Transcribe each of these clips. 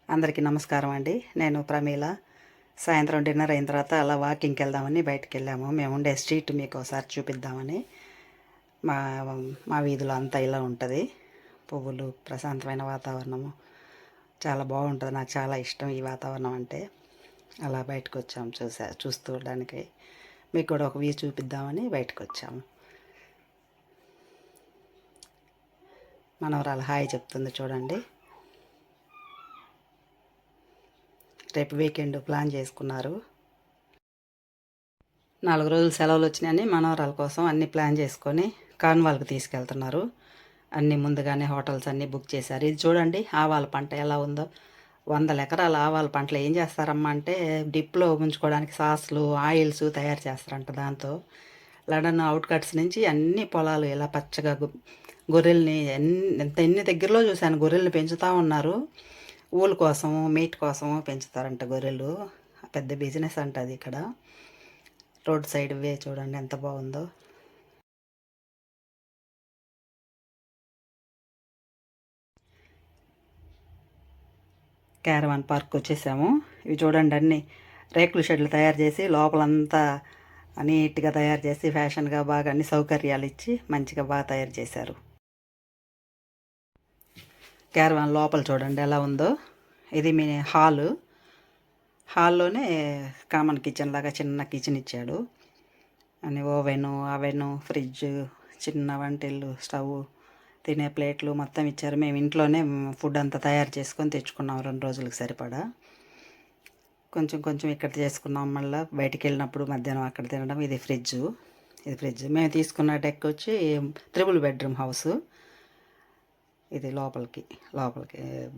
అందరికీ నమస్కారం అండి. నేను ప్రమీల. సాయంత్రం డిన్నర్ అయిన తర్వాత అలా వాకింగ్కి వెళ్దామని బయటకు వెళ్ళాము. మేము ఉండే స్ట్రీట్ మీకు ఒకసారి చూపిద్దామని. మా మా వీధిలో అంతా ఇలా ఉంటుంది. పువ్వులు, ప్రశాంతమైన వాతావరణము చాలా బాగుంటుంది. నాకు చాలా ఇష్టం ఈ వాతావరణం అంటే. అలా బయటకు వచ్చాము చూస్తుండడానికి. మీకు కూడా ఒక వ్యూ చూపిద్దామని బయటకు వచ్చాము. మనవరాలు హాయ్ చెప్తుంది చూడండి. రేపు వీకెండ్ ప్లాన్ చేసుకున్నారు. 4 రోజులు సెలవులు వచ్చినాయని మనవరాల కోసం అన్నీ ప్లాన్ చేసుకొని కార్న్వాల్కి తీసుకెళ్తున్నారు. అన్నీ ముందుగానే హోటల్స్ అన్నీ బుక్ చేశారు. ఇది చూడండి ఆవాల పంట ఎలా ఉందో. 100 ఎకరాల ఆవాల పంటలు ఏం చేస్తారమ్మా అంటే డిప్లో ఉంచుకోవడానికి సాస్లు, ఆయిల్స్ తయారు చేస్తారంట. దాంతో లండన్ అవుట్కట్స్ నుంచి అన్ని పొలాలు ఇలా పచ్చగా గొర్రెల్ని ఎన్ని దగ్గరలో చూశాను. గొర్రెల్ని పెంచుతూ ఉన్నారు. ఊలు కోసము, మీట్ కోసము పెంచుతారంట గొర్రెలు. పెద్ద బిజినెస్ అంట అది. ఇక్కడ రోడ్ సైడ్ వే చూడండి ఎంత బాగుందో. క్యారవాన్ పార్క్ వచ్చేసాము. ఇవి చూడండి అన్నీ రేకుల షెడ్లు తయారు చేసి లోపలంతా నీట్గా తయారు చేసి ఫ్యాషన్గా బాగా అన్ని సౌకర్యాలు ఇచ్చి మంచిగా బాగా తయారు చేశారు. క్యారవాన్ లోపల చూడండి ఎలా ఉందో. ఇది మీ హాల్లోనే కామన్ కిచెన్ లాగా చిన్న కిచెన్ ఇచ్చాడు. అని అవెను, ఫ్రిడ్జ్, చిన్న వంటిల్లు, స్టవ్, తినే ప్లేట్లు మొత్తం ఇచ్చారు. మేము ఇంట్లోనే ఫుడ్ అంతా తయారు చేసుకొని తెచ్చుకున్నాం 2 రోజులకు సరిపడా. కొంచెం ఇక్కడ చేసుకున్నాం. మళ్ళీ బయటికి వెళ్ళినప్పుడు మధ్యాహ్నం అక్కడ తినడం. ఇది ఫ్రిడ్జ్. మేము తీసుకున్న డెక్ వచ్చి 3 బెడ్రూమ్ హౌస్. ఇది లోపలికి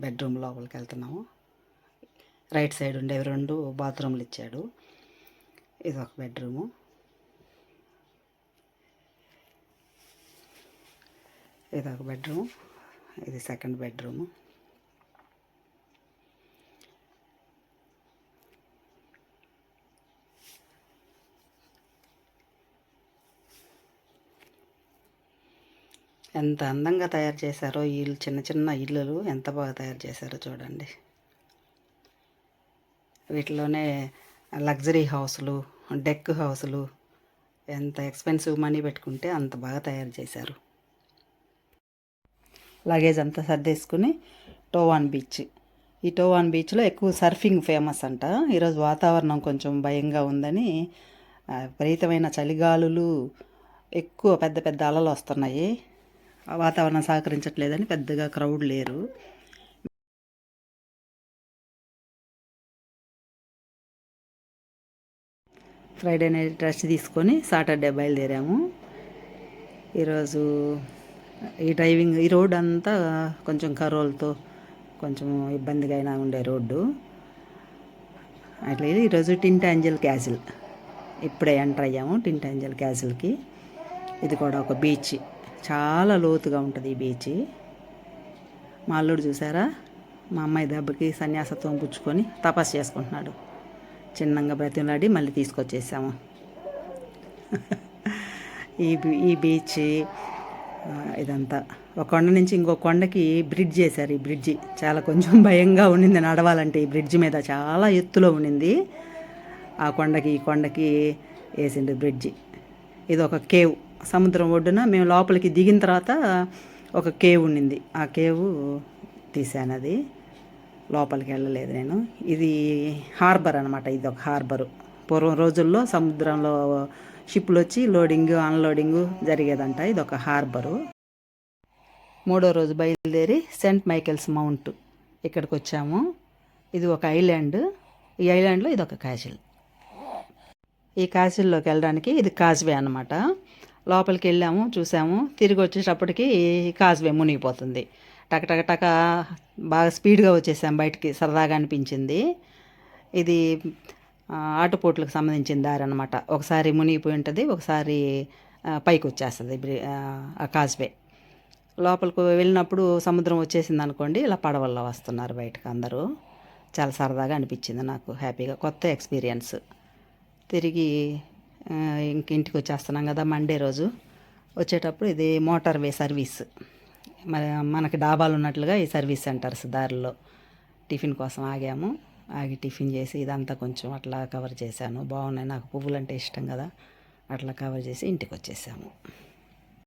బెడ్రూమ్ లోపలికి వెళ్తున్నాము. రైట్ సైడ్ ఉండేవి 2 బాత్రూమ్లు ఇచ్చాడు. ఇది ఒక బెడ్రూము. ఇది ఒక బెడ్రూమ్. ఇది సెకండ్ బెడ్రూము. ఎంత అందంగా తయారు చేశారో ఈ చిన్న ఇల్లులు ఎంత బాగా తయారు చేశారో చూడండి. వీటిలోనే లగ్జరీ హౌస్లు, డెక్ హౌస్లు ఎంత ఎక్స్పెన్సివ్ మనీ పెట్టుకుంటే అంత బాగా తయారు చేశారు. లగేజ్ అంతా సర్దేసుకుని టోవాన్ బీచ్. ఈ టోవాన్ బీచ్లో ఎక్కువ సర్ఫింగ్ ఫేమస్ అంట. ఈరోజు వాతావరణం కొంచెం భయంగా ఉందని విపరీతమైన చలిగాలులు, ఎక్కువ పెద్ద అలలు వస్తున్నాయి. వాతావరణం సహకరించట్లేదని పెద్దగా క్రౌడ్ లేరు. ఫ్రైడే నైట్ రెస్ట్ తీసుకొని సాటర్డే బయలుదేరాము. ఈరోజు ఈ రోడ్ అంతా కొంచెం కరోల్తో కొంచెం ఇబ్బందిగా అయినా ఉండే రోడ్డు. అట్లా ఈరోజు టింటాంజల్ క్యాసిల్ ఇప్పుడే ఎంటర్ అయ్యాము. టింటాంజల్ క్యాసిల్కి. ఇది కూడా ఒక బీచ్. చాలా లోతుగా ఉంటుంది ఈ బీచ్. మా అల్లుడు చూసారా, మా అమ్మాయి దెబ్బకి సన్యాసత్వం పుచ్చుకొని తపస్సు చేసుకుంటున్నాడు. చిన్నంగా బ్రతిమలాడి మళ్ళీ తీసుకొచ్చేసాము. ఈ బీచ్ ఇదంతా ఒక కొండ నుంచి ఇంకో కొండకి బ్రిడ్జ్ చేశారు. ఈ బ్రిడ్జి చాలా కొంచెం భయంగా ఉండింది నడవాలంటే. ఈ బ్రిడ్జ్ మీద చాలా ఎత్తులో ఉండింది. ఆ కొండకి ఈ కొండకి వేసింది బ్రిడ్జి. ఇది ఒక కేవ్. సముద్రం ఒడ్డున మేము లోపలికి దిగిన తర్వాత ఒక కేవ్ ఉండింది. ఆ కేవ్ తీశాను. అది లోపలికి వెళ్ళలేదు నేను. ఇది హార్బర్ అనమాట. ఇది ఒక హార్బరు. పూర్వం రోజుల్లో సముద్రంలో షిప్లు వచ్చి లోడింగ్ అన్లోడింగ్ జరిగేదంట. ఇది ఒక హార్బరు. 3వ రోజు బయలుదేరి సెయింట్ మైకేల్స్ మౌంట్ ఇక్కడికి వచ్చాము. ఇది ఒక ఐలాండ్. ఈ ఐలాండ్లో ఇది ఒక క్యాసిల్. ఈ క్యాసిల్లోకి వెళ్ళడానికి ఇది కాజ్వే అనమాట. లోపలికి వెళ్ళాము, చూసాము. తిరిగి వచ్చేటప్పటికి కాజ్వే మునిగిపోతుంది. టక బాగా స్పీడ్గా వచ్చేసాం బయటికి. సరదాగా అనిపించింది. ఇది ఆటుపోట్లకు సంబంధించిన దారి అనమాట. ఒకసారి మునిగిపోయి ఉంటుంది, ఒకసారి పైకి వచ్చేస్తుంది ఆ కాజ్వే. లోపలికి వెళ్ళినప్పుడు సముద్రం వచ్చేసింది అనుకోండి, ఇలా పడవల్లో వస్తున్నారు బయటకు అందరూ. చాలా సరదాగా అనిపించింది నాకు. హ్యాపీగా కొత్త ఎక్స్పీరియన్స్. తిరిగి ఇంటికి వచ్చేస్తున్నాం కదా మండే రోజు. వచ్చేటప్పుడు ఇది మోటార్వే సర్వీస్. మనకి డాబాలు ఉన్నట్లుగా ఈ సర్వీస్ సెంటర్స్ దారిలో టిఫిన్ కోసం ఆగాము. ఆగి టిఫిన్ చేసి ఇదంతా కొంచెం అట్లా కవర్ చేశాను. బాగున్నాయి, నాకు పువ్వులు అంటే ఇష్టం కదా, అట్లా కవర్ చేసి ఇంటికి వచ్చేసాము.